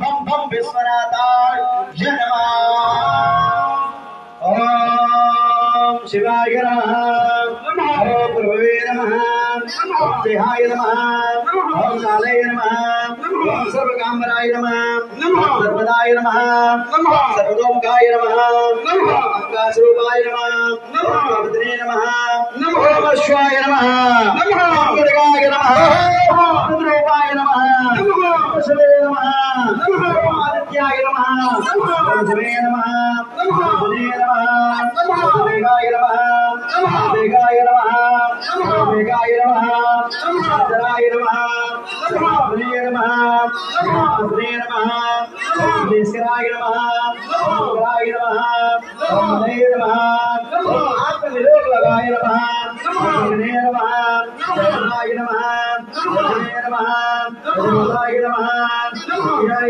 भम भम विश्वनाथाय नमः। ओम शिवाय नमः। ओम प्रभवे नमः। ओम देहाय नमः। ओम कालाय नमः। ओम सर्वकामराय नमः। ओम सर्वदाय नमः। ओम सर्वतोमुखाय नमः। ओम आकाशरूपाय नमः। ओम भद्रे नमः। ओम अश्वाय नमः। ओम गरुडाय नमः। ओम रुद्रोपाय नमः। ओम शिवे नमः। ओम आदित्याय नमः। ओम शिवे नमः। ओम बुधे नमः। ओम देवाय नमः। ओम देगाय नमः। ओम मेघाय नमः। ओम चंद्राय नमः। ओम बुधे नमः। ओम बुधे नमः। ओम देशराय नमः। ओम गुराय नमः। ओम बुधे नमः। ओम आत्मनिरोध लगाय नमः। ओम बुधे नमः। ओम नमः। ओम नमः। ओम नमः।